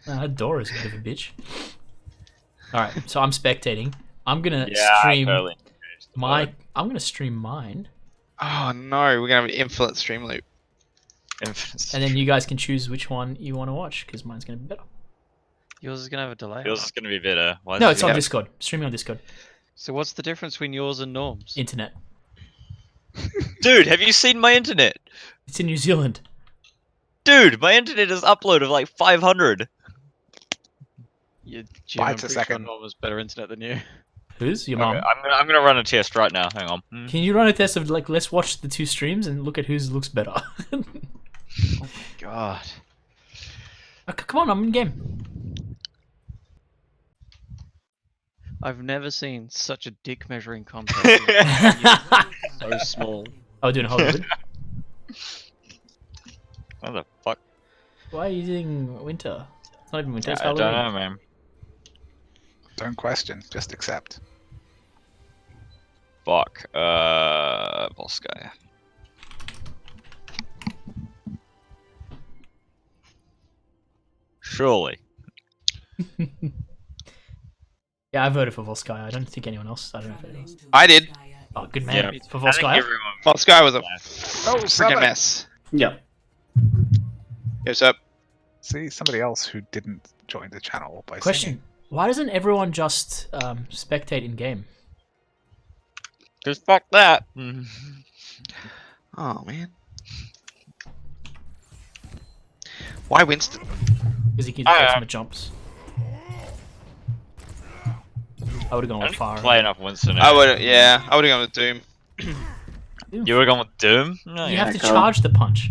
That door is a bit of a bitch. Alright, so I'm spectating. I'm gonna Yeah, stream totally. I'm gonna stream mine. Oh no, we're gonna have an infinite stream loop. And then you guys can choose which one you want to watch, because mine's gonna be better. Yours is gonna have a delay. Yours is gonna be better. Why No, is it's it- on Discord. Streaming on Discord. So what's the difference between yours and Norm's? Internet. Dude, have you seen my internet? It's in New Zealand. Dude, my internet is upload of like 500. Yeah, Jim, I'm Bytes a pretty second. sure Norm has better internet than you. Who's your Okay, mom? I'm gonna run a test right now. Hang on. Can you run a test of like, let's watch the two streams and look at whose looks better? God. Come on, I'm in game. I've never seen such a dick measuring contest. So small. Oh, doing Hollywood. What the fuck? Why are you using winter? It's not even winter. It's I don't Halloween. know, man. Don't question, just accept. Fuck. Volskaya. Surely. Yeah, I voted for Volskaya. I don't think anyone else. I don't know if anyone else. I did. Oh, good man. Yeah. For I think Volskaya? everyone. Well, Sky was a Oh, freaking Summit! mess. Yeah. Yo, what's up? See, somebody else who didn't join the channel by Question. singing. Why doesn't everyone just spectate in game? Just fuck that. Oh man. Why Winston? Because he can Oh, get yeah. some jumps. I would have gone I with didn't fire. play enough Winston. I would, yeah, I would have gone with Doom. You would've gone with Doom? No, You yeah. have to cool. charge the punch.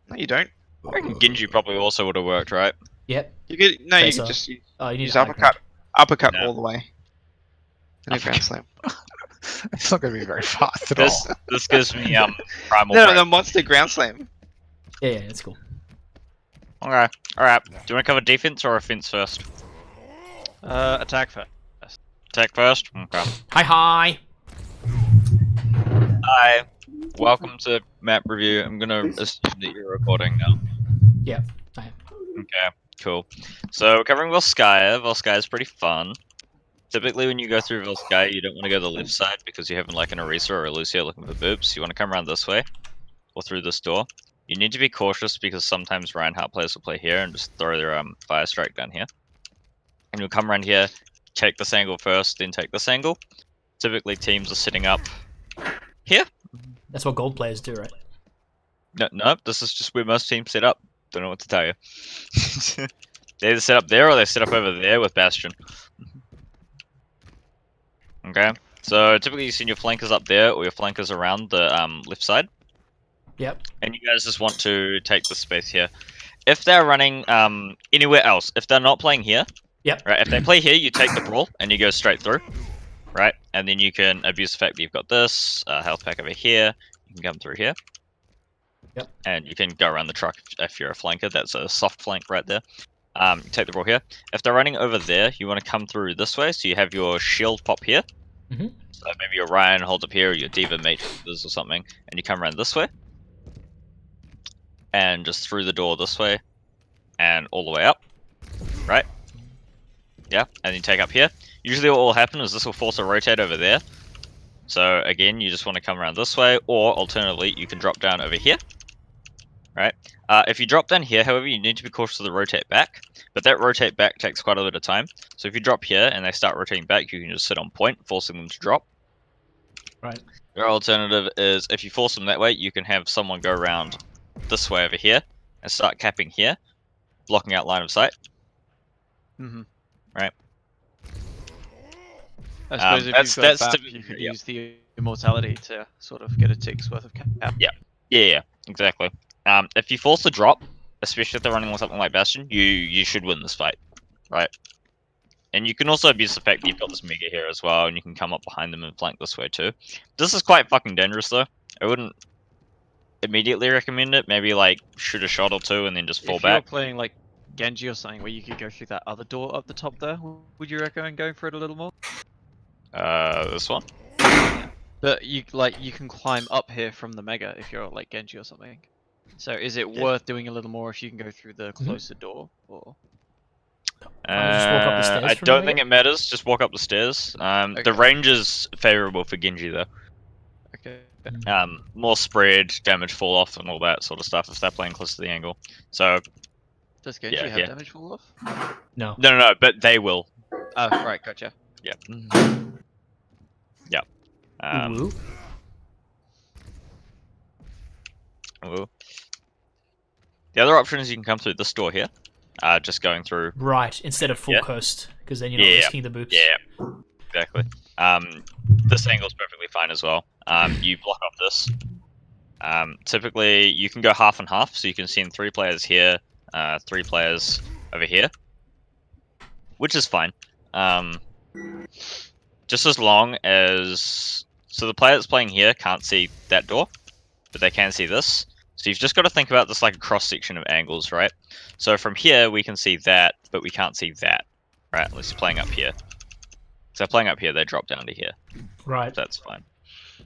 No, you don't. I reckon Genji probably also would have worked, right? Yep. You could no, you Face can off. just Oh, you need use high ground. uppercut No. all the way. And a Grand Slam. It's not going to be very fast at This all. this gives me primal. No, breath. the monster Ground Slam. Yeah, that's cool. Okay. Alright. Do you want to cover defense or offense first? Attack first. Attack first? Okay. Hi. Hi. Welcome to map review. I'm gonna assume that you're recording now. Yeah, I am. Okay, cool. So we're covering Volskaya. Volskaya is pretty fun. Typically when you go through Volskaya, you don't want to go to the left side because you have like an Orisa or a Lucio looking for boops. You want to come around this way, or through this door. You need to be cautious because sometimes Reinhardt players will play here and just throw their fire strike down here. And you'll come around here, take this angle first, then take this angle. Typically teams are sitting up here. That's what gold players do, right? No, this is just where most teams set up. Don't know what to tell you. They either set up there or they set up over there with Bastion. Okay, so typically you see your flankers up there or your flankers around the left side. Yep. And you guys just want to take the space here. If they're running anywhere else, if they're not playing here, Yep. right? If they play here, you take the brawl and you go straight through, right? And then you can abuse the fact that you've got this health pack over here. You can come through here. Yep. And you can go around the truck if you're a flanker. That's a soft flank right there. You take the brawl here. If they're running over there, you want to come through this way. So you have your shield pop here. Mhm. So maybe your Ryan holds up here, or your Diva matrices or something, and you come around this way. And just through the door this way. And all the way up. Right? Yeah, and you take up here. Usually what will happen is this will force a rotate over there. So again, you just want to come around this way, or alternatively, you can drop down over here. Right? If you drop down here, however, you need to be cautious of the rotate back. But that rotate back takes quite a bit of time. So if you drop here and they start rotating back, you can just sit on point, forcing them to drop. Right. Your alternative is, if you force them that way, you can have someone go around this way over here and start capping here, blocking out line of sight. Mm-hmm. Right. I suppose if that's- you've got that's BAP, typically- you could yeah. use the immortality to sort of get a tick's worth of cap. Yeah, exactly. If you force a drop, especially if they're running on something like Bastion, you should win this fight, right? And you can also abuse the fact that you've got this Mega here as well, and you can come up behind them and flank this way too. This is quite fucking dangerous though. I wouldn't immediately recommend it. Maybe like shoot a shot or two and then just fall If you're back. playing like Genji or something where you could go through that other door up the top there, would you recommend going for it a little more? This one. But you can climb up here from the Mega if you're like Genji or something. So is it Yeah. worth doing a little more if you can go through the closer door? Or I'll just walk up the stairs I from don't here, think yeah? it matters. Just walk up the stairs. Okay. The range is favorable for Genji though. Okay. More spread, damage fall off, and all that sort of stuff if they're playing close to the angle. So Does Genji yeah, have yeah. damage fall off? No. No, but they will. Oh, right, gotcha. Yep. Yep. Ooh. Ooh. The other option is you can come through this door here. Just going through. Right, instead of full Yeah. coast, because then you're not Yeah. risking the boops. Yeah, exactly. This angle's perfectly fine as well. You block off this. Typically, you can go half and half, so you can send 3 players here, 3 players over here, which is fine. Just as long as the player that's playing here can't see that door, but they can see this. So you've just got to think about this like a cross section of angles, right? So from here we can see that, but we can't see that, right? Unless you're playing up here. So playing up here, they drop down to here. Right. That's fine.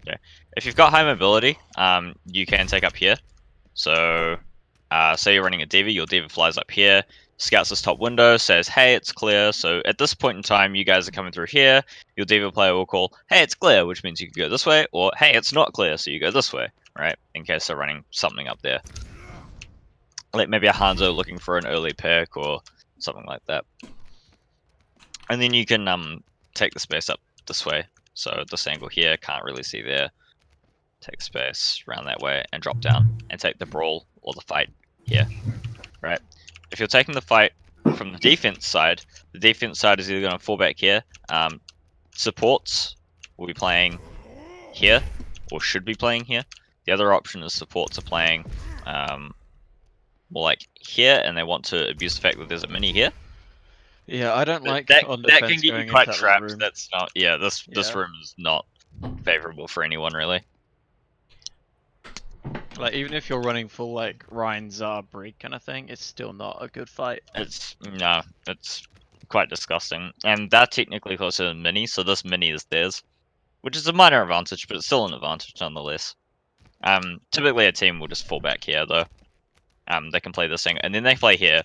Yeah. If you've got high mobility, you can take up here. So, say you're running a Diva, your Diva flies up here, scouts this top window, says, hey, it's clear. So at this point in time, you guys are coming through here. Your Diva player will call, hey, it's clear, which means you can go this way, or hey, it's not clear, so you go this way, right? In case they're running something up there. Like maybe a Hanzo looking for an early pick or something like that. And then you can take the space up this way. So this angle here, can't really see there. Take space around that way and drop down and take the brawl or the fight here, right? If you're taking the fight from the defense side is either going to fall back here. Supports will be playing here or should be playing here. The other option is supports are playing more like here and they want to abuse the fact that there's a mini here. Yeah, I don't But like that on can defense get you going quite into that trapped. room. That's not, yeah, this Yeah. room is not favorable for anyone really. Like even if you're running full like Ryan Zar break kind of thing, it's still not a good fight. It's quite disgusting. And they're technically closer to mini, so this mini is theirs. Which is a minor advantage, but it's still an advantage nonetheless. Typically a team will just fall back here though. They can play this thing, and then they play here.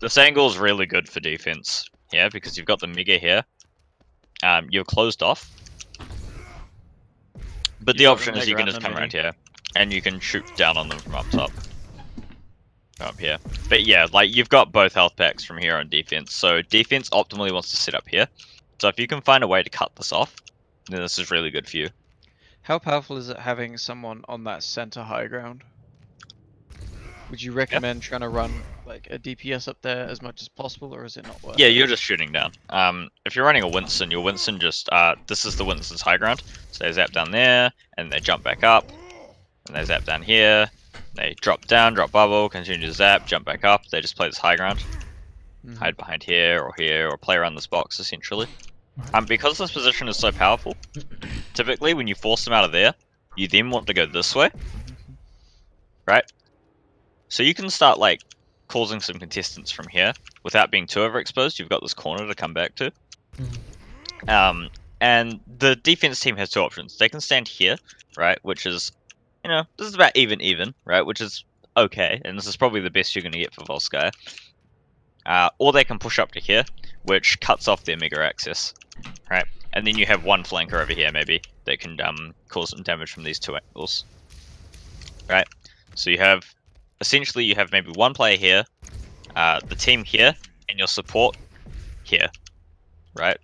This angle is really good for defense here, because you've got the Mega here. You're closed off. But the You've got option the is you Mega can and just the come Mini. around here, and you can shoot down on them from up top. Up here. But yeah, like you've got both health packs from here on defense. So defense optimally wants to sit up here. So if you can find a way to cut this off, then this is really good for you. How powerful is it having someone on that center high ground? Would you recommend trying to run like a DPS up there as much as possible, or is it not worth Yeah, it? you're just shooting down. If you're running a Winston, your Winston just this is the Winston's high ground. So they zap down there, and they jump back up, and they zap down here. They drop down, drop bubble, continue to zap, jump back up. They just play this high ground, Mhm. hide behind here, or play around this box essentially. Because this position is so powerful, typically when you force them out of there, you then want to go this way, right? So you can start like causing some contestants from here without being too overexposed. You've got this corner to come back to. And the defense team has 2 options. They can stand here, right, which is, this is about even, right, which is okay, and this is probably the best you're going to get for Volskaya. Or they can push up to here, which cuts off their mega access, right, and then you have one flanker over here maybe that can cause some damage from these 2 angles, right. So you have essentially you have maybe one player here, the team here, and your support here, right?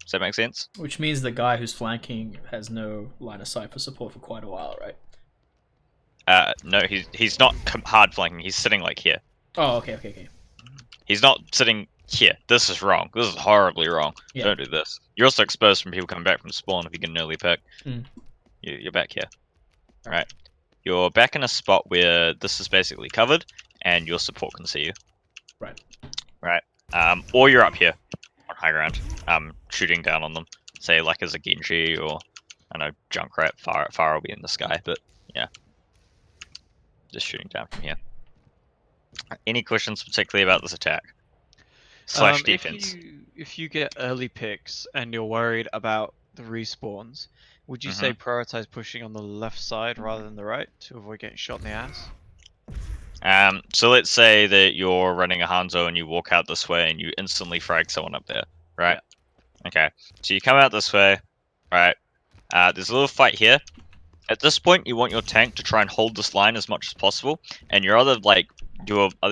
Does that make sense? Which means the guy who's flanking has no line of sight for support for quite a while, right? No, he's not hard flanking. He's sitting like here. Oh, okay. He's not sitting here. This is wrong. This is horribly wrong. Yeah. Don't do this. You're also exposed from people coming back from spawn if you get an early pick. Mm. You're back here. Alright. You're back in a spot where this is basically covered, and your support can see you. Right. Right. Or you're up here on high ground, shooting down on them. Say like as a Genji or I don't know, Junkrat. Far will be in the sky, but yeah. Just shooting down from here. Any questions particularly about this attack? / defense. If you get early picks and you're worried about the respawns, Would you say prioritize pushing on the left side rather than the right to avoid getting shot in the ass? So let's say that you're running a Hanzo and you walk out this way and you instantly frag someone up there, right? Okay. So you come out this way, right? There's a little fight here. At this point, you want your tank to try and hold this line as much as possible, and your other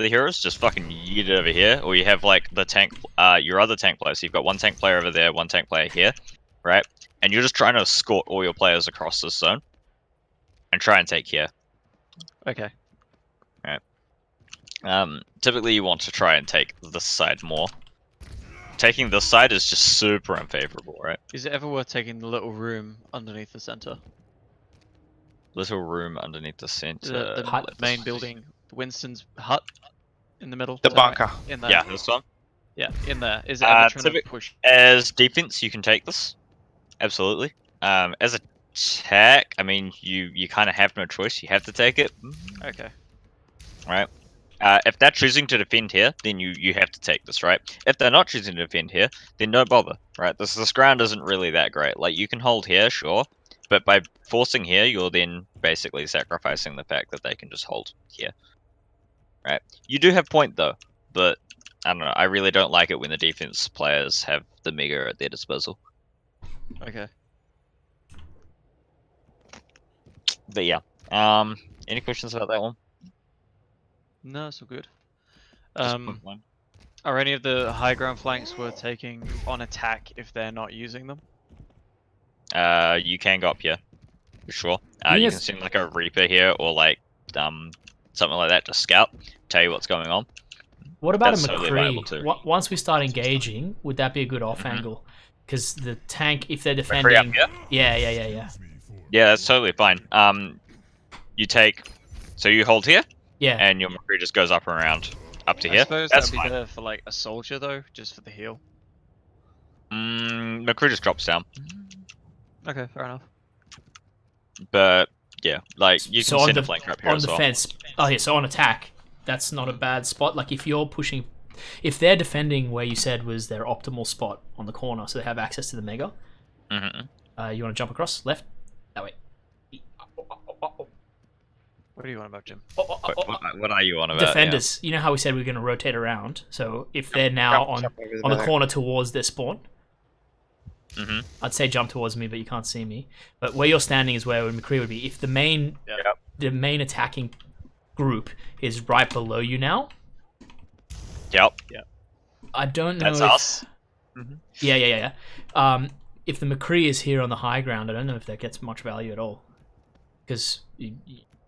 heroes just fucking yeet it over here, or you have like the tank, your other tank player. So you've got one tank player over there, one tank player here, right? And you're just trying to escort all your players across this zone, and try and take here. Okay. Typically, you want to try and take this side more. Taking this side is just super unfavorable, right? Is it ever worth taking the little room underneath the center? Little room underneath the center. The Hut. main building, Winston's hut in the middle. The is that right? bunker. In there. Yeah, this one. Yeah, in there. Is it ever trying to typic- push? As defense, you can take this. Absolutely. As attack, I mean, you kind of have no choice. You have to take it. Okay. Right. If they're choosing to defend here, then you have to take this, right? If they're not choosing to defend here, then don't bother, right? This ground isn't really that great. Like, you can hold here, sure, but by forcing here, you're then basically sacrificing the fact that they can just hold here, right? You do have point, though, but I don't know. I really don't like it when the defense players have the Mega at their disposal. Okay. But yeah, any questions about that one? No, it's all good. Just point one. Are any of the high ground flanks worth taking on attack if they're not using them? You can go up here, for sure. think You it's- can send like a Reaper here, or like something like that to scout, tell you what's going on. What about That's a totally viable McCree? too. Once we start engaging, would that be a good off Mhm. angle? Because the tank, if they're McCree up defending, here? yeah. Yeah, that's totally fine. You take, so you hold here, Yeah. and your McCree just goes up and around, up to I here. suppose That's that'd be fine. better for like a soldier though, just for the heal. McCree just drops down, Okay, fair enough. but yeah, like you So can on send a the flanker up here on as well. defense, oh yeah. So on attack, that's not a bad spot. Like if you're pushing, if they're defending where you said was their optimal spot on the corner, so they have access to the mega. Mm-hmm. You want to jump across left? That way. What do you want about Jim? What are you on about? Defenders. You know how we said we were going to rotate around. So if they're now on the corner towards their spawn, Mm-hmm. I'd say jump towards me, but you can't see me. But where you're standing is where McCree would be. If the main attacking group is right below you now, Yep. I don't know. That's if, us. Yeah. If the McCree is here on the high ground, I don't know if that gets much value at all. Because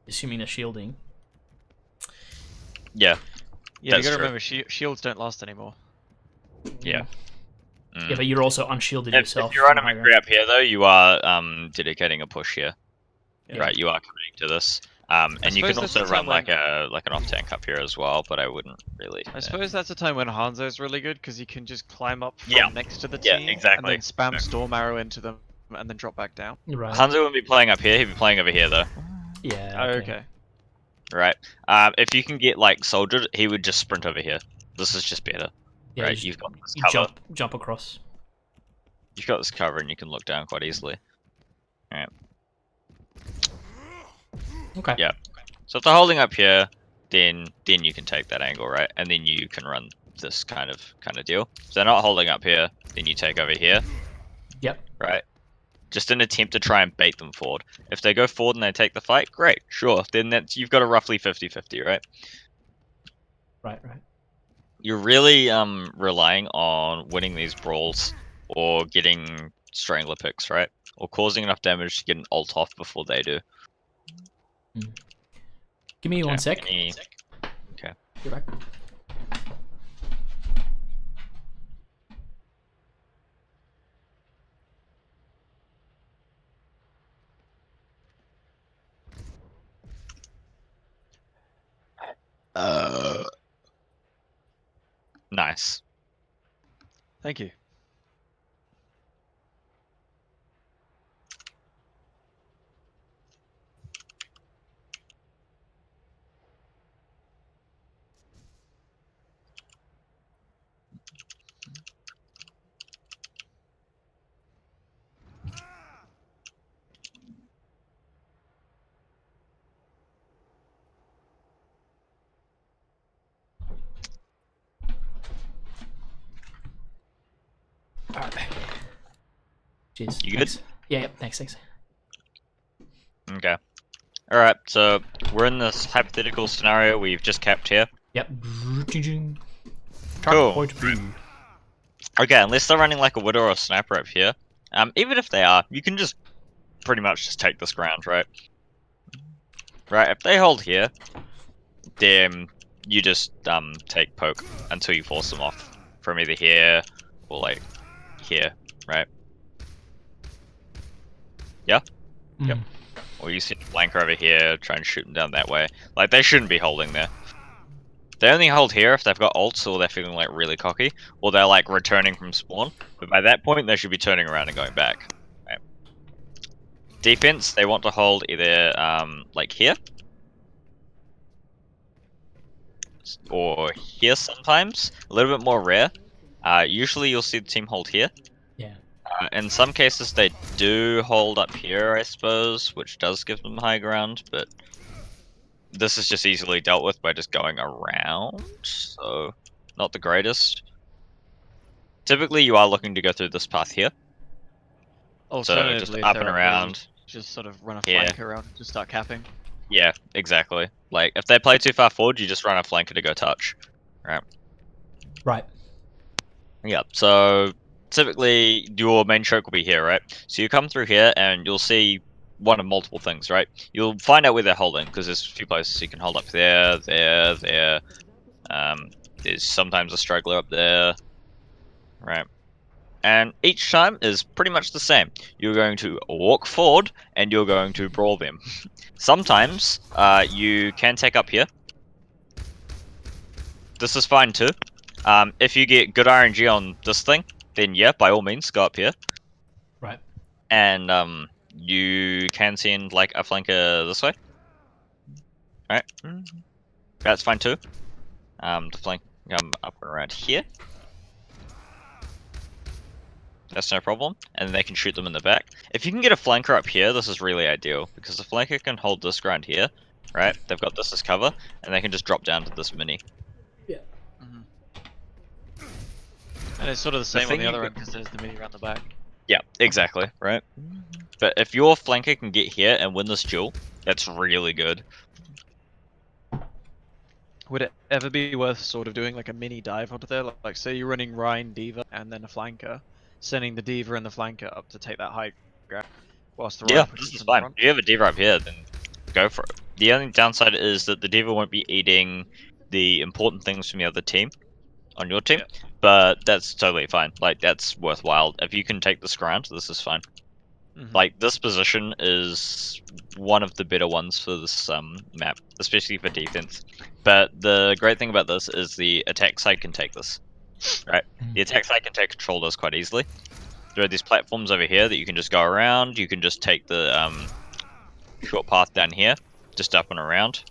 assuming they're shielding. Yeah. Yeah, That's you gotta true. remember shields don't last anymore. Yeah. Yeah, but you're also unshielded yourself. If you're on a from the high McCree up here, though, you are dedicating a push here. Yeah. Right, you are committing to this. And you can suppose that's also the run time like an off tank up here as well, but I wouldn't really. I suppose that's a time when Hanzo's really good because he can just climb up from Yeah. next to the Yeah, team exactly. and then spam storm arrow into them and then drop back down. Right. Hanzo wouldn't be playing up here; he'd be playing over here, though. Yeah. Oh, okay. Right. If you can get like soldier, he would just sprint over here. This is just better. Yeah, right, you you've got this you cover. jump across. You've got this cover, and you can look down quite easily. Okay. Yeah. So if they're holding up here, then you can take that angle, right? And then you can run this kind of deal. If they're not holding up here, then you take over here. Yep. Right. Just an attempt to try and bait them forward. If they go forward and they take the fight, great, sure. Then you've got a roughly 50-50, right? Right. You're really relying on winning these brawls or getting strangler picks, right? Or causing enough damage to get an ult off before they do. Give me 1 sec. Okay. Be back. Nice. Thank you. Cheers. You good? Thanks. Yeah, yep. Thanks. Okay. Alright, so we're in this hypothetical scenario we've just capped here. Yep. Cool. Point B. Okay, unless they're running like a widow or a sniper up here, even if they are, you can just pretty much just take this ground, right? Right, if they hold here, then you just take poke until you force them off from either here or like here, right? Yeah? Yep. Or you see a flanker over here, try and shoot them down that way. Like, they shouldn't be holding there. They only hold here if they've got ults or they're feeling like really cocky, or they're like returning from spawn. But by that point, they should be turning around and going back. Right? Defense, they want to hold either like here, or here sometimes. A little bit more rare. Usually you'll see the team hold here. Yeah. In some cases they do hold up here, I suppose, which does give them high ground, but this is just easily dealt with by just going around, so not the greatest. Typically you are looking to go through this path here. Alternatively, up if and they're up here, around. just sort of run a Yeah. flank around, just start capping. Yeah, exactly. Like, if they play too far forward, you just run a flanker to go touch. Right. Yeah, so typically your main choke will be here, right? So you come through here and you'll see one of multiple things, right? You'll find out where they're holding, because there's a few places you can hold up there, there. There's sometimes a straggler up there, right? And each time is pretty much the same. You're going to walk forward and you're going to brawl them. Sometimes you can take up here. This is fine too. If you get good RNG on this thing, then yeah, by all means, go up here. Right. And you can send like a flanker this way. Right? That's fine too. The flank up and around here. That's no problem. And they can shoot them in the back. If you can get a flanker up here, this is really ideal, because the flanker can hold this ground here, right? They've got this as cover, and they can just drop down to this mini. And it's sort of the same on thing the you other could- end because there's the mini around the back. Yeah, exactly, right? But if your flanker can get here and win this duel, that's really good. Would it ever be worth sort of doing like a mini dive onto there? Like say you're running Rhine, D.Va, and then a flanker, sending the D.Va and the flanker up to take that high ground, whilst the Yeah, Rhine pushes this is in fine. front. If you have a diva up here, then go for it. The only downside is that the diva won't be eating the important things from the other team on your team, but that's totally fine. Like, that's worthwhile. If you can take this ground, this is fine. Like, this position is one of the better ones for this map, especially for defense. But the great thing about this is the attack side can take this, right? The attack side can take control of this quite easily. There are these platforms over here that you can just go around. You can just take the short path down here, just up and around,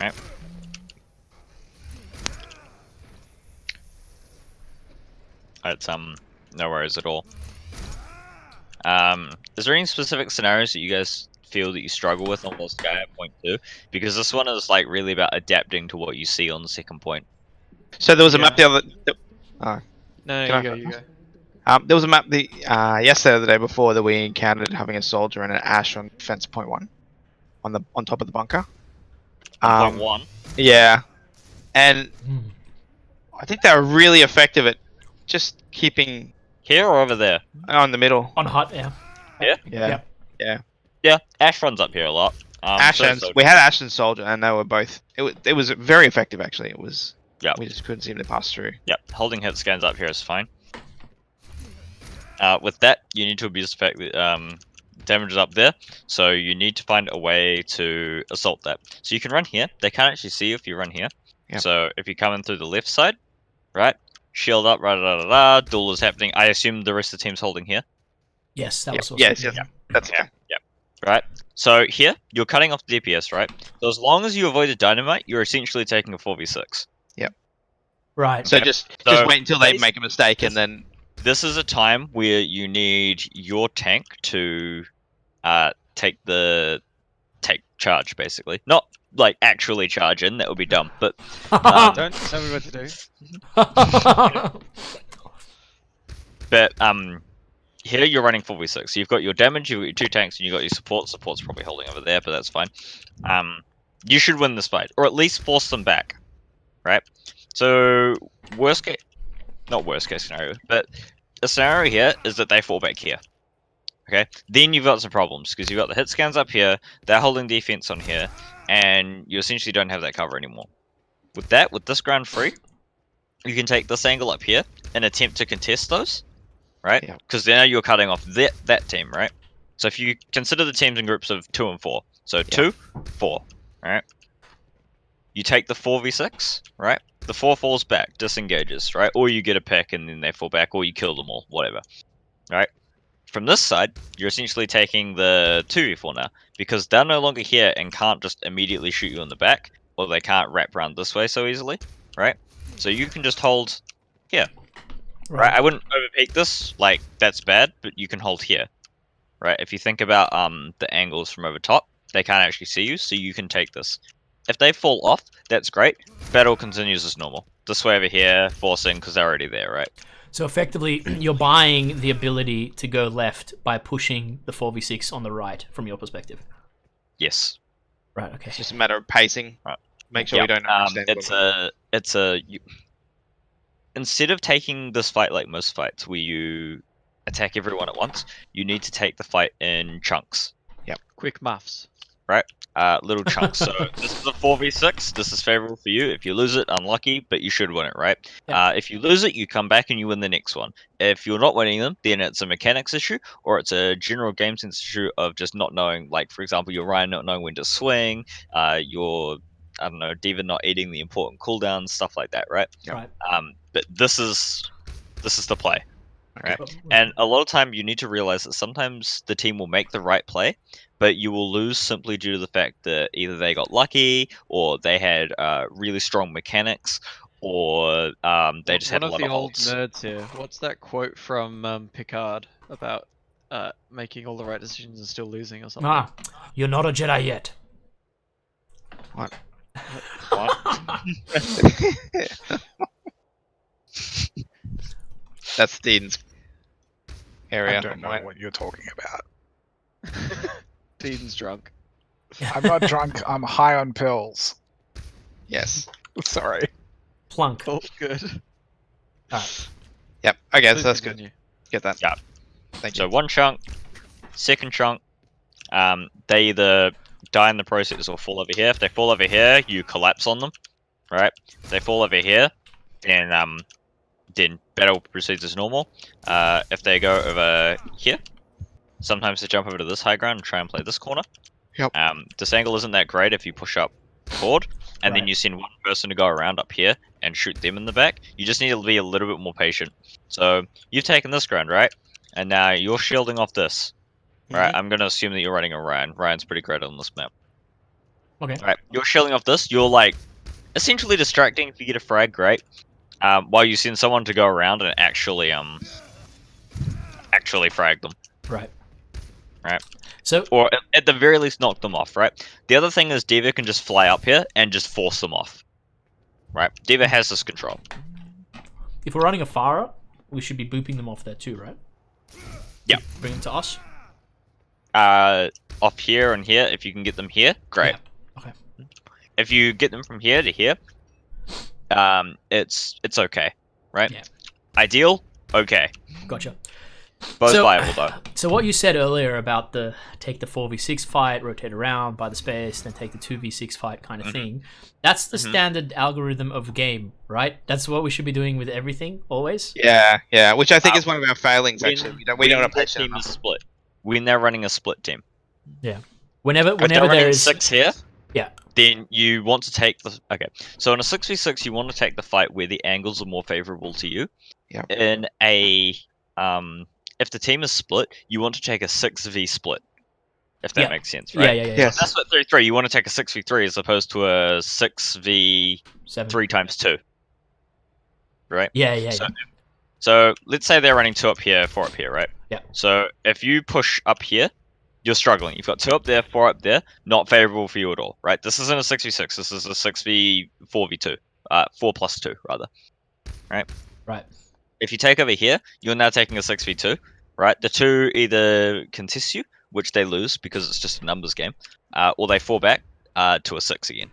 right? It's no worries at all. Is there any specific scenarios that you guys feel that you struggle with on Volskaya at point 2? Because this one is like really about adapting to what you see on the second point. So there was a map the other. No, Can I- you go. There was a map yesterday or the day before that we encountered having a soldier and an ash on fence point 1, on top of the bunker. Point 1. Yeah, and I think they were really effective at just keeping Here or over there? on the middle. On hut, yeah. Yeah, Yep. Yeah, Ash runs up here a lot. Ash so and we had Ash and soldier, and they were both. It was very effective actually. It was. Yeah. We just couldn't seem to pass through. Yep, holding hit scans up here is fine. With that, you need to abuse the fact that damage is up there, so you need to find a way to assault that. So you can run here. They can't actually see you if you run here. Yep. So if you come in through the left side, right, shield up, duel is happening. I assume the rest of the team's holding here. Yes, that was Yes, awesome. yes. That's okay. Right? So here, you're cutting off the DPS, right? So as long as you avoid a dynamite, you're essentially taking a 4v6. Right. So Yep. just So wait until they basi- make a mistake and then. This is a time where you need your tank to take charge, basically. Not like actually charge in, that would be dumb, but Don't tell me what to do. but here you're running 4v6. So you've got your damage, you've got your 2 tanks, and you've got your support. Support's probably holding over there, but that's fine. You should win this fight, or at least force them back, right? So not worst case scenario, but the scenario here is that they fall back here. Okay, then you've got some problems because you've got the hit scans up here, they're holding defense on here, and you essentially don't have that cover anymore. With this ground free, you can take this angle up here and attempt to contest those, right? Yeah. Because now you're cutting off that team, right? So if you consider the teams in groups of 2 and 4, so 2, 4, right? You take the 4v6, right? The 4 falls back, disengages, right? Or you get a pick and then they fall back, or you kill them all, whatever, right? From this side, you're essentially taking the 2v4 now, because they're no longer here and can't just immediately shoot you in the back, or they can't wrap around this way so easily, right? So you can just hold here, right? I wouldn't overpeak this, like, that's bad, but you can hold here, right? If you think about the angles from over top, they can't actually see you, so you can take this. If they fall off, that's great. Battle continues as normal. This way over here, forcing, because they're already there, right? So effectively, you're buying the ability to go left by pushing the 4v6 on the right, from your perspective. Yes. Right. Okay. It's just a matter of pacing. Right. Make sure we don't understand. Instead of taking this fight like most fights, where you attack everyone at once, you need to take the fight in chunks. Quick maths. Little chunks. So this is a 4v6. This is favorable for you. If you lose it, unlucky, but you should win it, right? Yeah. If you lose it, you come back and you win the next one. If you're not winning them, then it's a mechanics issue, or it's a general game sense issue of just not knowing. Like, for example, your Ryan not knowing when to swing. Your, I don't know, Diva not eating the important cooldowns, stuff like that, right? Right. But this is the play. Right. Okay. And a lot of time you need to realize that sometimes the team will make the right play, but you will lose simply due to the fact that either they got lucky, or they had really strong mechanics, or they just had a One lot of of the old ults. nerds here. What's that quote from Picard about making all the right decisions and still losing or something? You're not a Jedi yet. What? That's Dean's area. I don't know what you're talking about. Dean's drunk. I'm not drunk. I'm high on pills. Yes. Sorry. Plunk. Oh, good. Yep. Okay, Please so that's good. continue. Get that. Yeah. Thank So you. one chunk, second chunk, they either die in the process or fall over here. If they fall over here, you collapse on them, right? If they fall over here, then battle proceeds as normal. If they go over here, sometimes they jump over to this high ground and try and play this corner. Yep. This angle isn't that great if you push up forward, and then Right. you send one person to go around up here and shoot them in the back. You just need to be a little bit more patient. So you've taken this ground, right? And now you're shielding off this. Right, I'm going to assume that you're running a Ryan. Ryan's pretty great on this map. Okay. Right, you're shielding off this. You're like essentially distracting. If you get a frag, great. While you send someone to go around and actually frag them. Right. Right. So Or at the very least knock them off, right? The other thing is Diva can just fly up here and just force them off. Right? Diva has this control. if we're running a Farah, we should be booping them off there too, right? Yeah. Bring them to us. Off here and here, if you can get them here, great. Yeah. Okay. If you get them from here to here, it's okay, right? Yeah. Ideal, okay. Gotcha. Both So- viable though. So what you said earlier about the take the 4v6 fight, rotate around, buy the space, then take the 2v6 fight kind of thing, that's the standard algorithm of game, right? That's what we should be doing with everything, always? Yeah, which I think is one of our failings. When- Actually, we don't when have the patient team enough. is split. When they're running a split team. Whenever If they're there running is 6 here, Yeah. then you want to take the... Okay, so in a 6v6, you want to take the fight where the angles are more favorable to you. Yeah. In a... if the team is split, you want to take a 6v split. If that Yeah. makes sense, right? Yeah. Yes. That's what 3-3. You want to take a 6v3 as opposed to a 6v3 7. times 2. Right? Yeah. So let's say they're running 2 up here, 4 up here, right? Yeah. So if you push up here, you're struggling. You've got 2 up there, 4 up there, not favorable for you at all, right? This isn't a 6v6. This is a 6v4v2. 4 plus 2, rather. Right? Right. If you take over here, you're now taking a 6v2. right? The 2 either contest you, which they lose because it's just a numbers game, or they fall back to a 6 again.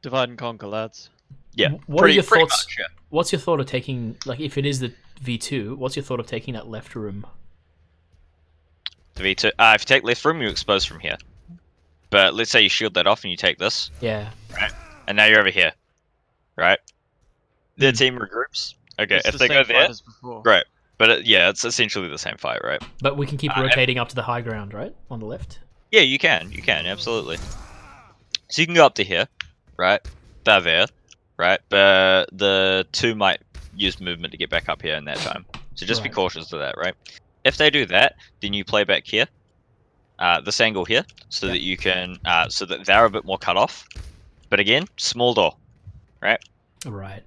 Divide and conquer, lads. Yeah, What are your pretty thoughts? much, yeah. What's your thought of taking, like, if it is the V2? What's your thought of taking that left room? The V2. If you take left room, you expose from here. But let's say you shield that off and you take this, Yeah. right? And now you're over here, right? Their Mm. team regroups. Okay, It's if the they same go fight there, as before. great. But yeah, it's essentially the same fight, right? But we can keep rotating up to the high ground, right? On the left. Yeah, you can, absolutely. So you can go up to here, right? They're there, right? But the 2 might use movement to get back up here in that time. So just be Right. cautious of that, right? If they do that, then you play back here, this angle here, so Yeah. that you can, so that they're a bit more cut off. But again, small door, right? Right.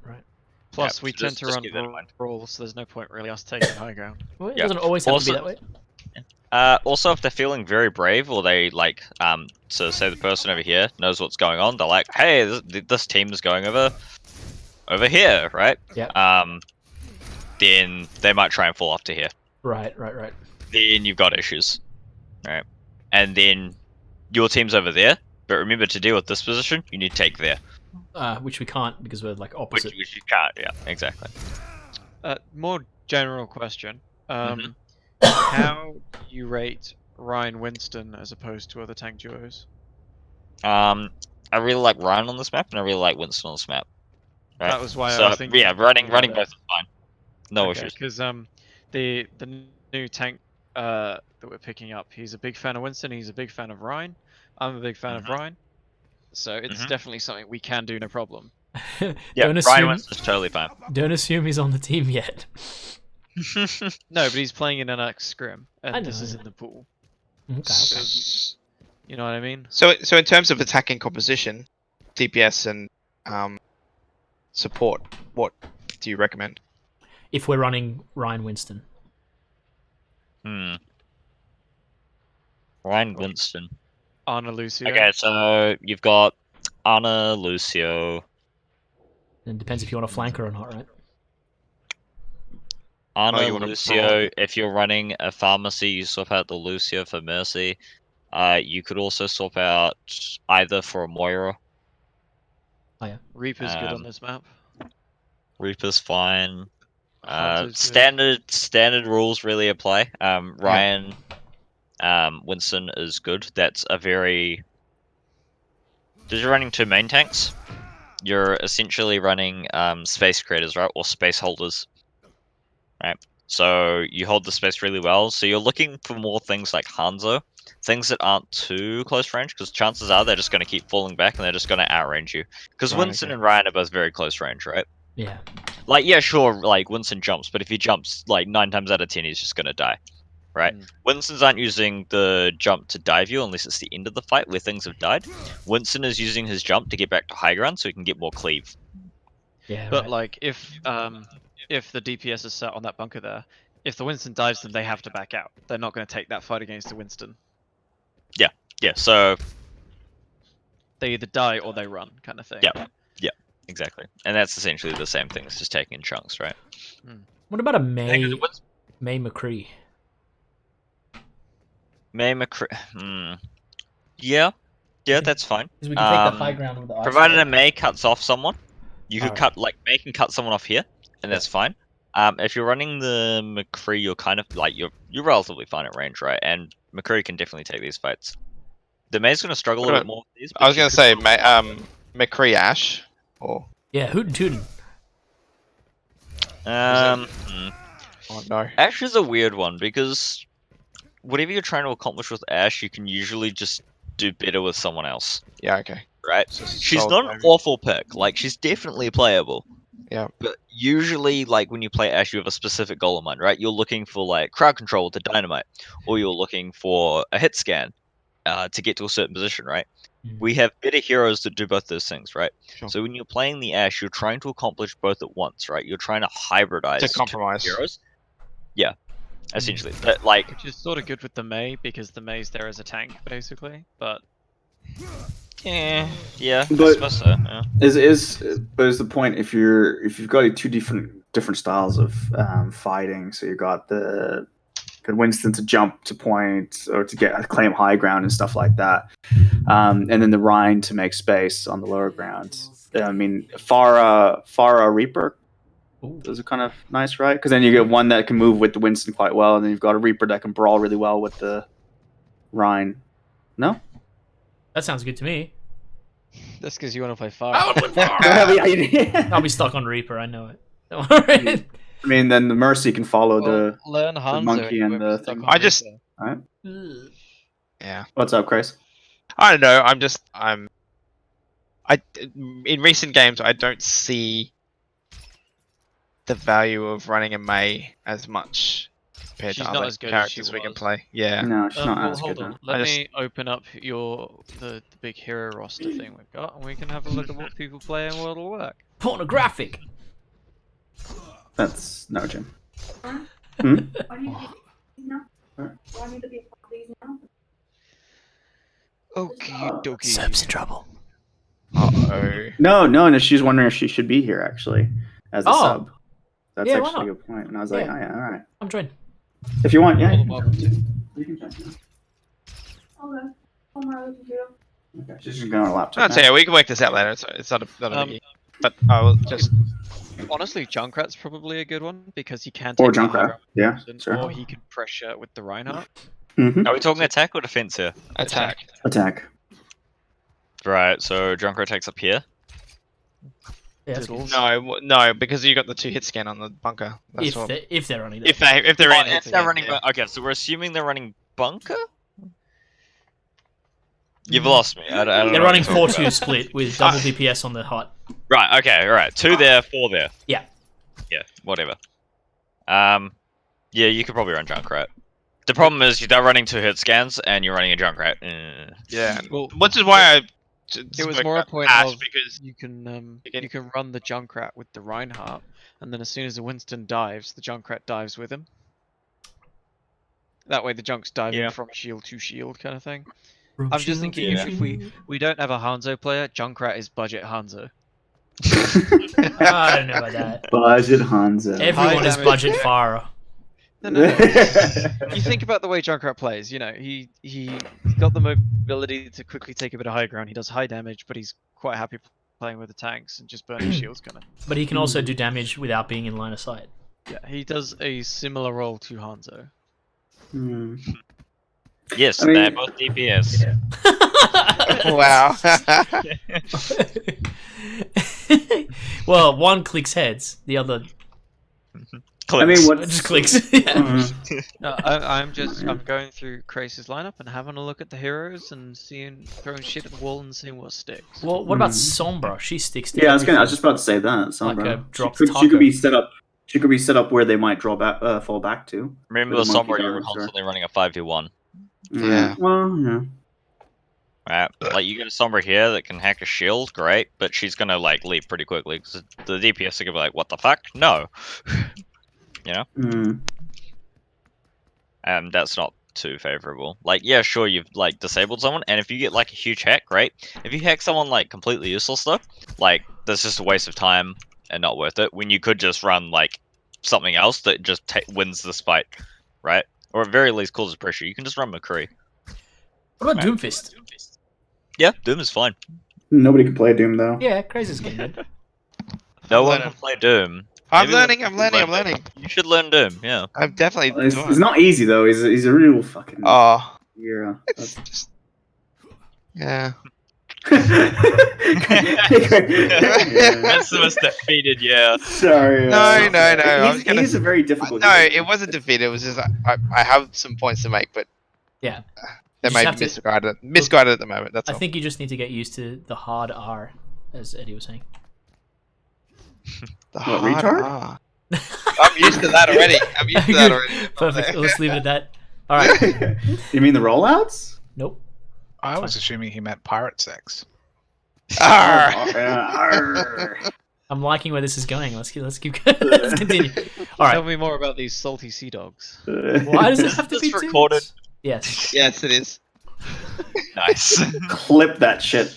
Plus, Yeah, we so tend just to run keep that in mind. brawls, so there's no point really us taking high ground. Well, it Yeah. doesn't always have to be Also- that way. Also, if they're feeling very brave, or they like, so say the person over here knows what's going on, they're like, "Hey, this team is going over here, right?" Yeah. Then they might try and fall off to here. Right. Then you've got issues, right? And then your team's over there, but remember to deal with this position, you need to take there, Which we can't because we're like opposite. which you can't. Yeah, exactly. More general question. Mhm. How do you rate Ryan Winston as opposed to other tank duos? I really like Ryan on this map, and I really like Winston on this map. Right? That was why so, I was thinking. yeah, running about both it. are fine. No Okay, issues. because the new tank that we're picking up, he's a big fan of Winston. He's a big fan of Ryan. I'm a big fan of Ryan. So it's definitely something we can do, no problem. Yeah, Don't Ryan assume. Winston's totally fine. Don't assume he's on the team yet. No, but he's playing in an X scrim, I and know, this is yeah. in the pool. Okay. You know what I mean? So in terms of attacking composition, DPS and support, what do you recommend? If we're running Ryan Winston. Ryan Winston. Anna Lucio. Okay, so you've got Anna, Lucio. It depends if you want a flanker or not, right? Anna, you wanna Lucio. If you're running a pharmacy, you swap out the Lucio for Mercy. You could also swap out either for a Moira. Reaper's good on this map. Reaper's fine. Hunter's good. Standard rules really apply. Ryan, Winston is good. That's a very. Because you're running 2 main tanks, you're essentially running space creators, right, or space holders, right? So you hold the space really well. So you're looking for more things like Hanzo, things that aren't too close range, because chances are they're just going to keep falling back and they're just going to outrange you. Because Right, Winston okay. and Ryan are both very close range, right? Yeah. Like, yeah, sure, like Winston jumps, but if he jumps like 9 times out of 10, he's just going to die, right? Winston's aren't using the jump to dive you unless it's the end of the fight where things have died. Winston is using his jump to get back to high ground so he can get more cleave. Yeah. But right. like if the DPS is set on that bunker there, if the Winston dives them, they have to back out. They're not going to take that fight against the Winston. Yeah, so They either die or they run, kind of thing. Yeah. exactly. And that's essentially the same thing, it's just taking in chunks, right? What about a Because May McCree? May McCree. Yeah, that's fine. Because we can take the high ground with the ice Provided wall. a May cuts off someone, you could Alright. May can cut someone off here, and that's fine. If you're running the McCree, you're kind of like you're relatively fine at range, right? And McCree can definitely take these fights. The May's going to struggle a What little bit more with these. I was gonna say McCree Ash or Yeah, Hootin' Tootin'. oh no. Ash is a weird one because whatever you're trying to accomplish with Ash, you can usually just do better with someone else, Yeah, okay. right? So She's Soul not an maybe. awful pick. Like, she's definitely playable. Yeah. But usually, like, when you play Ash, you have a specific goal in mind, right? You're looking for, like, crowd control with the dynamite, or you're looking for a hit scan to get to a certain position, right? We have better heroes that do both those things, right? Sure. So when you're playing the Ash, you're trying to accomplish both at once, right? You're trying to hybridize To two compromise. heroes. Yeah, essentially. But, like, Which is sort of good with the May, because the May's there as a tank, basically. But yeah, I But- suppose so. Yeah. Is the point if you've got 2 different styles of fighting, so you've got the Get Winston to jump to point or to claim high ground and stuff like that. And then the Rhine to make space on the lower ground. I mean, Farah Reaper. Those are kind of nice, right? Because then you get one that can move with the Winston quite well, and then you've got a Reaper that can brawl really well with the Rhine. No? That sounds good to me. That's because you want to play fire. I'll be stuck on Reaper. I know it. Don't worry. I mean, then the Mercy can follow Well, learn Hanzo monkey and the stuck thing. on I just- Reaper. All right. Yeah. What's up, Chris? I don't know. In recent games, I don't see the value of running a May as much compared She's to not other as good as characters she we can was. play. Yeah. No, she's not Well, as hold good. on. Now. Let I me open up the big hero roster thing we've got, and we can have a look at what people play and what'll work. Pornographic. That's no, Jim. Why Hmm? do you now? Alright. Do I need to be a part of these now? Okie dokie. Seb's in trouble. Uh-oh. No. She's wondering if she should be here actually as a Oh. sub. That's Yeah, why actually a not? good point. And I was like, Yeah. oh yeah, all right. I'm joined. If you want, yeah. You're You more can than welcome to. join. You can join. Okay. On my other computer. Okay, she's just going on a laptop. I'll now. tell you, we can work this out later. It's not a biggie. But I will just. Honestly, Junkrat's probably a good one because he can Or take the high Junkrat. ground Yeah, position, sure. or he can pressure with the Reinhardt. Mm-hmm. Are we talking attack or defense here? Attack. Attack. Right, so Junkrat takes up here. Yeah, that's good. Diddles. No, because you got the 2 hit scan on the bunker. That's If what. they're running If that. they're Oh, in, if they're running, okay, so we're assuming they're running bunker. You've lost me. I don't know They're what running you're talking 4-2 split with double DPS on the hot. Right. Okay. All right. 2 there, 4 there. Yeah. Yeah. Whatever. Yeah, you could probably run Junkrat. The problem is you're running 2 hit scans and you're running a Junkrat. Yeah. Well, Which is why it was more a point Ash of because you can run the Junkrat with the Reinhardt, and then as soon as the Winston dives, the Junkrat dives with him. That way, the Junk's diving Yeah. from shield to shield kind of thing. I'm just thinking if we don't have a Hanzo player, Junkrat is budget Hanzo. I don't know about that. Budget Hanzo. Everyone is damage. budget Farah. No. You think about the way Junkrat plays. You know, he's got the mobility to quickly take a bit of high ground. He does high damage, but he's quite happy playing with the tanks and just burning shields, kind of. But he can also do damage without being in line of sight. Yeah, he does a similar role to Hanzo. Hmm. Yes, I mean- they're both DPS. wow. Well, one clicks heads, the other I mean, what just clicks. No, I'm going through Crace's lineup and having a look at the heroes and throwing shit at the wall and seeing what sticks. Well, what about Sombra? She sticks. Yeah, I was just about to say that. Sombra. Like a dropped she taco. could be set up. She could be set up where they might draw back, fall back to. Remember With the a monkey Sombra, you were dog, sure. constantly running a 5v1. Yeah. Well, yeah. Right, like you get a Sombra here that can hack a shield, great, but she's gonna like leap pretty quickly because the DPS are gonna be like, "What the fuck? No," you know. Mm. And that's not too favorable. Like, yeah, sure, you've like disabled someone, and if you get like a huge hack, great. If you hack someone like completely useless though, like that's just a waste of time and not worth it. When you could just run like something else that just wins this fight, right? Or at very least causes pressure. You can just run McCree. What about Right. Doomfist? Yeah, Doom is fine. Nobody can play Doom though. Yeah, Crazy's getting good. No one learning. can play Doom. I'm Maybe learning. You should learn Doom. Yeah. I'm definitely It's doing. not easy though. He's a real fucking. Oh, Yeah. it's just. Yeah. Maximus defeated. Yeah. Sorry. No. I was gonna. He's a very difficult. No, hero. it wasn't defeated. It was just I have some points to make, but Yeah. they You may just be have to- misguided at the moment. That's I all. think you just need to get used to the hard R, as Eddie was saying. The What, hard retard? R. I'm used to that already. I'm used to that Good. already. Perfect. Let's leave it at that. All right. You mean the rollouts? Nope. I was assuming he meant pirate sex. Arr. Arr. I'm liking where this is going. Let's keep going. Let's continue. All Tell right. me more about these salty sea dogs. Why does it have to This be two? recorded. Yes. Yes, it is. Nice. Clip that shit.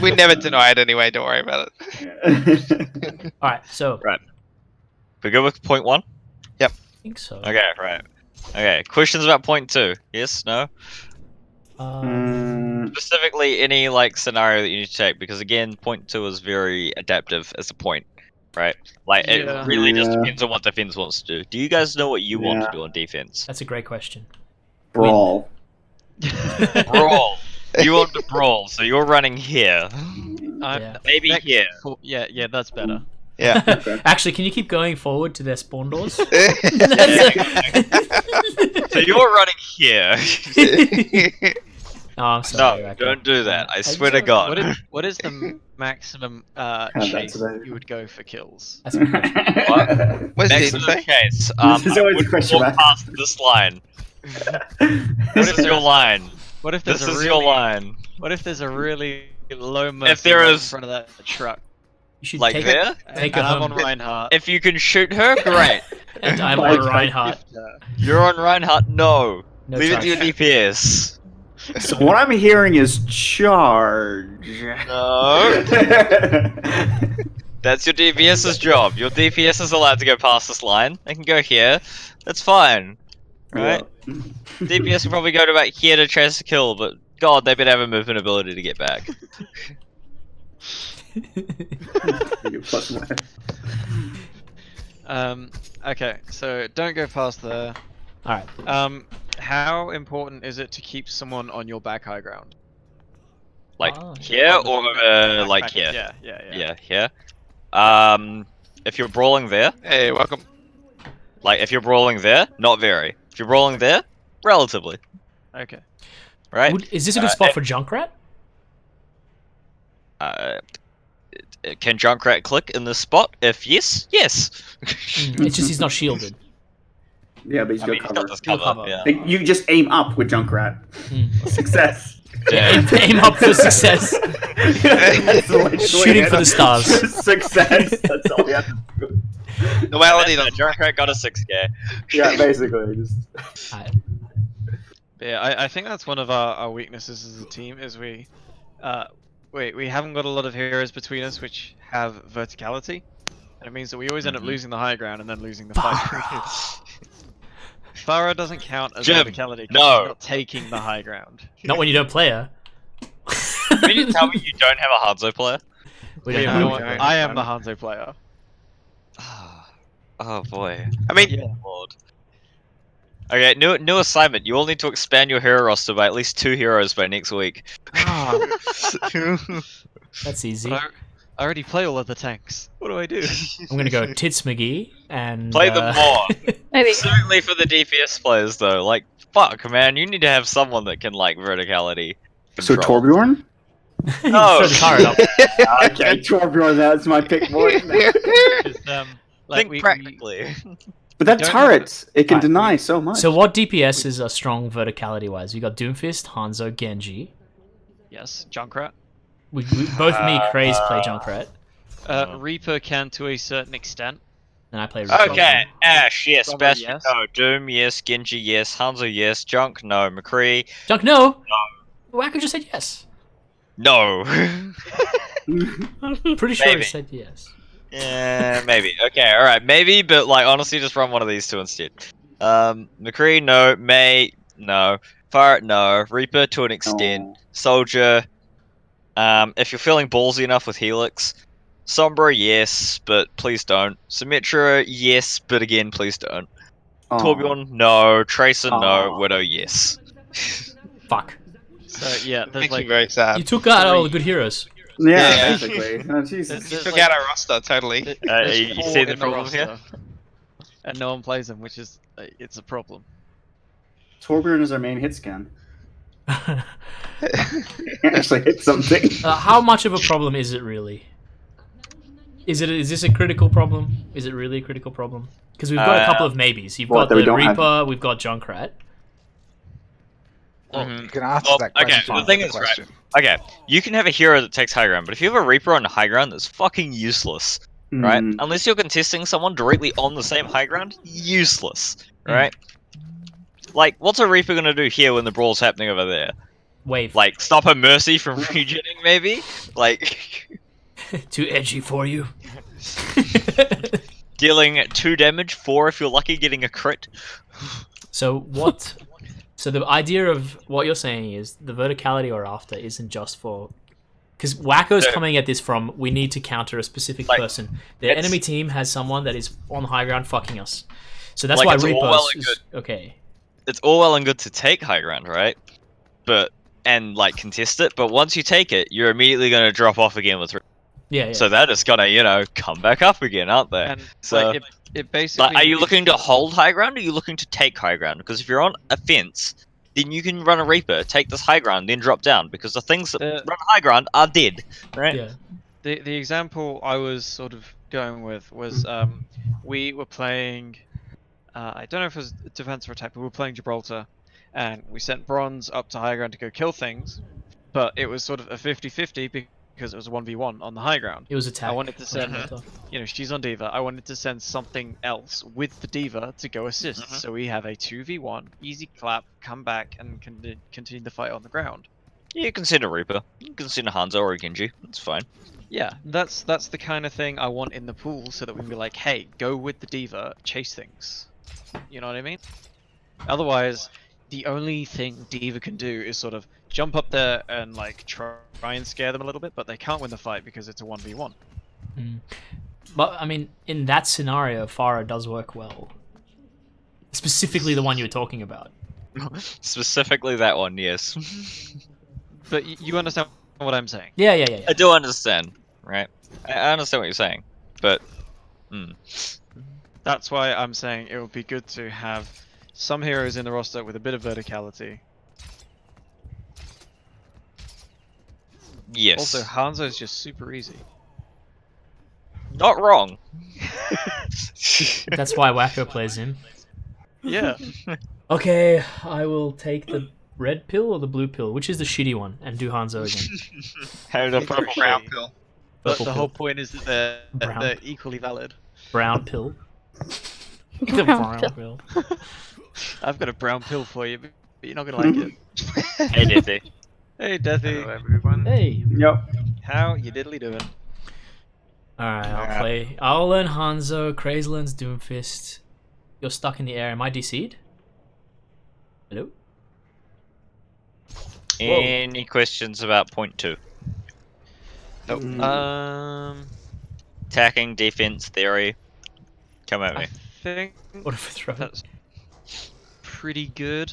We never deny it anyway. Don't worry about it. All right. So Right. We go with point 1. I think so. Okay, right. Okay, questions about point 2. Yes, no? Specifically, any like scenario that you need to take, because again, point 2 is very adaptive as a point, right? Like it Yeah. really just Yeah. depends on what defense wants to do. Do you guys know what you want to Yeah. do on defense? That's a great question. Brawl. Brawl. You want to brawl, so you're running here. Yeah. Maybe next here. Yeah, that's better. Yeah. Okay. Actually, can you keep going forward to their spawn doors? So you're running here. Oh, I'm sorry. No, Raka. don't do that. I I swear to just- God. What is the maximum that chase today. you would go for kills? That's a good question. What's it Maximum say? chase. This is I always a wouldn't question walk mark. past this line. This is your line. What if there's This a is really your line. What if there's a really low mercy there right in is- front of that truck? You should Like take there? Take and her I'm home. on Reinhardt. If you can shoot her, great. And I'm Like, on Reinhardt. You're on Reinhardt, no. No Leave it to your charge. DPS. So what I'm hearing is charge. No. That's your DPS's job. Your DPS is allowed to go past this line. They can go here. That's fine. Right? DPS will probably go to about here to chase a kill, but God, they better have a movement ability to get back. Plus one. Okay, so don't go past there. All right. How important is it to keep someone on your back high ground? Like Oh. here On the- or like back- here? Yeah. Here. If you're brawling there, Hey, welcome. like if you're brawling there, not very. If you're brawling there, relatively. Okay. Right? Is this a good spot for Junkrat? Can Junkrat click in this spot? If yes, yes. It's just he's not shielded. Yeah, but he's I got mean, he's cover. got this He'll cover. cover. Yeah. Like, you just aim up with Junkrat. Mm. Success. Aim up for success. That's literally Shooting it. for the stars. Success. That's all we have to do. Normality Yeah, doesn't. Junkrat got a 6k. Yeah, basically. Just... Alright. Yeah, I think that's one of our weaknesses as a team is we haven't got a lot of heroes between us which have verticality, and it means that we always end up losing the high ground and then losing the fight. Farah doesn't count as Jim, verticality 'cause no. she's not taking the high ground. Not when you don't play her. You mean to tell me you don't have a Hanzo player? We We don't have know. no one- I am the Hanzo player. Oh boy. I mean, Yeah. Lord. Okay, new assignment. You all need to expand your hero roster by at least 2 heroes by next week. That's easy. But I already play all of the tanks. What do I do? I'm gonna go Tits McGee and Play them more. Maybe. Specifically for the DPS players though. Like, fuck, man, you need to have someone that can like verticality. So control. Torbjorn? No. Throw the turret up. Okay, Torbjorn, that's my pick, boy. 'Cause, like, Think we- practically. But that don't turret, it can Alright. deny so much. So what DPSs are strong verticality wise? We got Doomfist, Hanzo, Genji. Yes, Junkrat. Both me, Craze play Junkrat, Reaper can to a certain extent. and I play. Reaper. Okay, Ash, yes. Probably Bastion, yes. no. Doom, yes. Genji, yes. Hanzo, yes. Junk, no. McCree, Junk, no. Wacko just said yes. no. Pretty sure Maybe. he said yes. Yeah, maybe. Okay, alright, maybe, but like honestly just run one of these two instead. McCree, no. May, no. Fire, no. Reaper to an extent. Soldier, if you're feeling ballsy enough with Helix. Sombra, yes, but please don't. Symmetra, yes, but again, please don't. Oh. Torbjorn, no. Tracer, no. Aw. Widow, yes. Fuck. So yeah, there's makes me like very sad. You took out all the good heroes. Yeah, Yeah. basically. Oh, Jesus. You there's took like- out our roster totally. there's you 4 see the in problem here? roster, and no one plays them, which is it's a problem. Torbjorn is our main hit scan. Actually hit something. How much of a problem is it really? Is this a critical problem? Is it really a critical problem? Because we've got a couple of maybes. You've what, got that we the don't have- Reaper, we've got Junkrat. You can answer Well, that okay, question. the thing with is, a right, question. Okay, you can have a hero that takes high ground, but if you have a Reaper on high ground, that's fucking useless, right? Hmm. Unless you're contesting someone directly on the same high ground, useless, right? Like, what's a Reaper gonna do here when the brawl's happening over there? Wave. Like, stop a Mercy from regenerating, maybe? Like, Too edgy for you. dealing 2 damage, 4 if you're lucky, getting a crit. So what? So the idea of what you're saying is the verticality or after isn't just for. Because Wacko's No. coming at this from, we need to counter a specific Like, person. Their it's- enemy team has someone that is on high ground fucking us. So that's Like, why it's all Reaper well and is okay. It's all well and good to take high ground, right? And like contest it, but once you take it, you're immediately going to drop off again with. Yeah, yeah. So they're just gonna, come back up again, aren't they? And So, like, it basically. are you looking to hold high ground, or are you looking to take high ground? Because if you're on a fence, then you can run a Reaper, take this high ground, then drop down. Because the things that run high ground are dead, right? yeah. The example I was sort of going with was we were playing. I don't know if it was defense or attack, but we were playing Gibraltar, and we sent Bronze up to high ground to go kill things, but it was sort of a 50-50 because it was a 1v1 on the high ground. It was attack. I wanted to send, Mhm. she's on Diva. I wanted to send something else with the Diva to go assist. Mhm. So we have a 2v1, easy clap, come back, and continue the fight on the ground. You can send a Reaper. You can send a Hanzo or a Genji. That's fine. Yeah, that's the kind of thing I want in the pool, so that we can be like, hey, go with the Diva, chase things. You know what I mean? Otherwise, the only thing Diva can do is sort of jump up there and like try and scare them a little bit, but they can't win the fight because it's a 1v1. Mm. But I mean, in that scenario, Farah does work well. Specifically, the one you were talking about. Specifically that one, yes. But you understand what I'm saying? Yeah. I do understand, right? I understand what you're saying, but That's why I'm saying it would be good to have some heroes in the roster with a bit of verticality. yes. Also, Hanzo is just super easy. Not wrong. That's why Wacko plays him. Yeah. Okay, I will take the red pill or the blue pill, which is the shitty one, and do Hanzo again. How the purple Brown pill. But Purple the pill. whole point is that Brown. they're equally valid. Brown pill. The brown pill. I've got a brown pill for you, but you're not gonna like it. Hey, Deathy. Hey, Deathy. Hello, everyone. Hey. Yep. How you diddly doing? Alright, I'll Yeah. play. I'll learn Hanzo, Craze learns Doomfist. You're stuck in the air. Am I DC'd? Hello? Any questions about point 2? Nope. Mm. Attacking, defense, theory. Come at me. I think What if I throw? that's pretty good.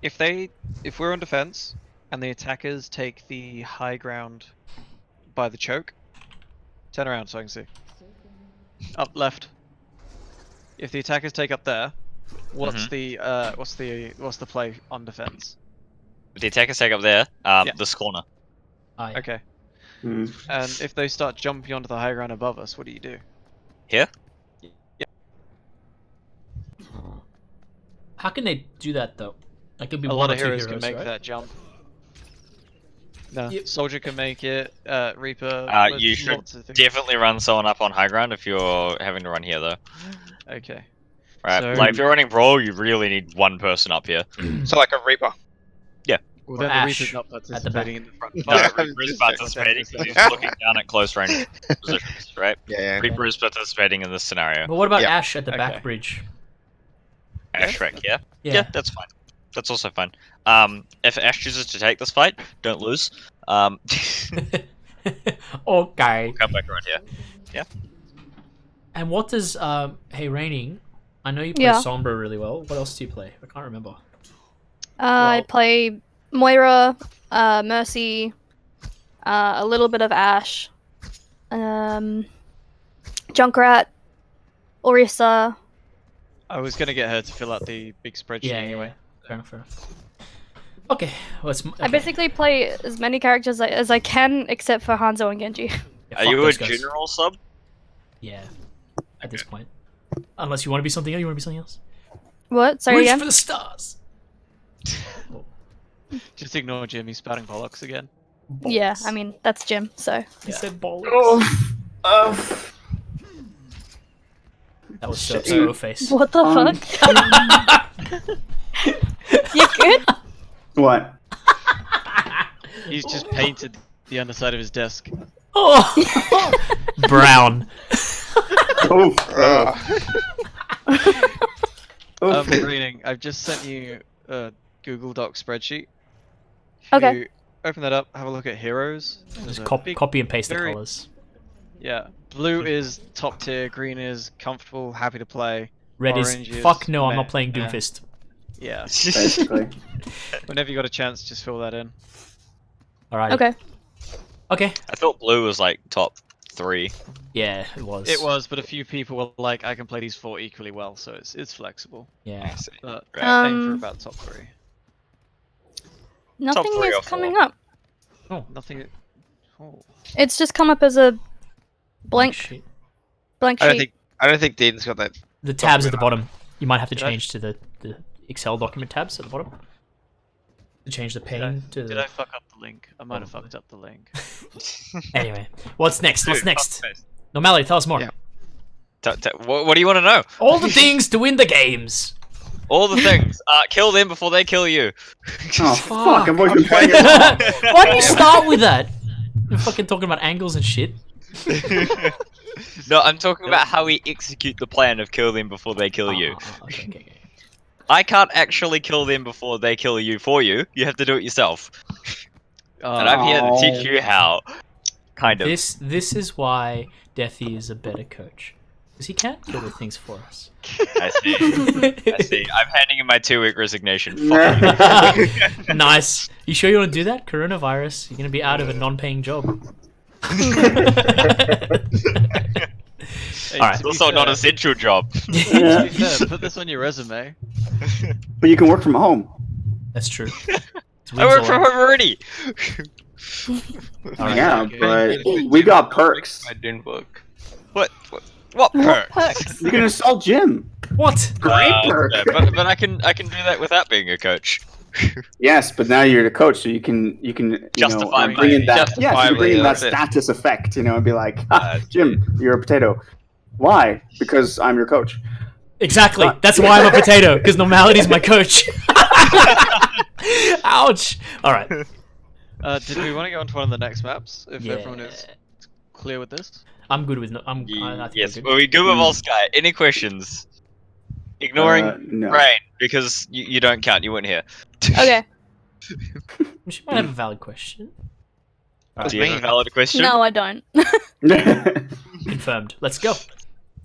If we're on defense and the attackers take the high ground by the choke, turn around so I can see. Up left. If the attackers take up there, what's the play on defense? The attackers take up there, Yeah. this corner. Aye. Okay. Mm. And if they start jumping onto the high ground above us, what do you do? Here? How can they do that though? Like it'd be A one lot or of two heroes heroes, can make right? that jump. No, Yep. Soldier can make it. Reaper. You there's should lots of things. Definitely run someone up on high ground if you're having to run here, though. Okay. Right? So- Like, if you're running Brawl, you really need one person up here. So like a Reaper. Well, Or then Ash the Reaper's not at the back. participating in the front No, fight. Reaper is participating because he's looking down at close range positions, right? Yeah. Reaper is participating in this scenario. But what about Yeah. Ash at the Okay. back bridge? Ash yeah? Yeah. Yeah, that's fine. That's also fine. If Ash chooses to take this fight, don't lose. Okay. Come back around here. And what does hey Raining? I know you play Yeah. Sombra really well. What else do you play? I can't remember. I play Moira, Mercy, a little bit of Ash, Junkrat, Orisa. I was gonna get her to fill out the big spreadsheet Yeah, anyway. Fair enough. Okay, let's. I basically play as many characters as I can, except for Hanzo and Genji. Are you a general sub? Yeah. At this point, unless you want to be something else, you want to be something else. What? Sorry Reach again? for the stars. Just ignore Jimmy spouting bollocks again. Yeah, I mean, that's Jim, so. He said bollocks. Oh. That was so face. What the fuck? You good? What? He's just painted the underside of his desk. Oh, brown. Oh. Greening, I've just sent you a Google Doc spreadsheet. If Okay. you open that up, have a look at heroes. There's Just a copy, big- copy and paste the very- colors. Yeah, blue is top tier, green is comfortable, happy to play. Red Orange is is fuck no, I'm not meh. playing Yeah. Doomfist. Yeah, Basically. whenever you got a chance, just fill that in. Alright. Okay. Okay. I thought blue was like top 3. Yeah, it was. It was, but a few people were like, I can play these 4 equally well, so it's flexible. Yeah. I see. But Right. aim for Um, about top 3. Nothing 3 is or 4? coming up. Nothing. Oh. It's just come up as a blank Sheet. blank I sheet. don't think Dean's got that. The tabs at the Document. bottom. You might have to Did I- change to the Excel document tabs at the bottom. To change the pane to Did the... I fuck up the link? I might have fucked up the link. Anyway, what's next? What's Dude, next? fuck face. Normality, tell us more. Yeah. What do you want to know? All the things to win the games. All the things. Kill them before they kill you. Oh fuck! I've always been playing it wrong. Why don't you start with that? You're fucking talking about angles and shit. No, I'm talking about how we execute the plan of kill them before they kill you. Okay. I can't actually kill them before they kill you for you. You have to do it yourself. And I'm here to teach you how. Kind of. This is why Deathy is a better coach. Because he can't kill the things for us. I see. I see. I'm handing in my 2-week resignation. Fuck you. Nice. You sure you want to do that? Coronavirus. You're going to be out of a non-paying job. Hey, Alright. to be Also fair- not an essential job. to be fair, put this on your resume. But you can work from home. That's true. I work from home already. Alright. Yeah, okay. but we got perks. I didn't work. What What perks? perks? You can install gym. What? Great perk. Yeah, but I can do that without being a coach. Yes, but now you're the coach, so you can Justifiably. bring in that. Yes, you can Justifiably, bring in that that's it. status effect, and be like, Jim, you're a potato. Why? Because I'm your coach. Exactly. What? That's why I'm a potato. Because Normality's my coach. Ouch. Alright. Did we want to go on to one of the next maps? If Yeah. everyone is clear with this? I'm good with... I think Yes, we're good. well, we go with Volskaya. Any questions? Ignoring No. Rain, because you don't count, you weren't here. Okay. She might have a valid question. Do you have a valid question? No, I don't. Confirmed. Let's go.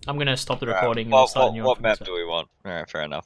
I'm gonna stop the Alright, recording and start a new what one. map do we want? Alright, fair enough.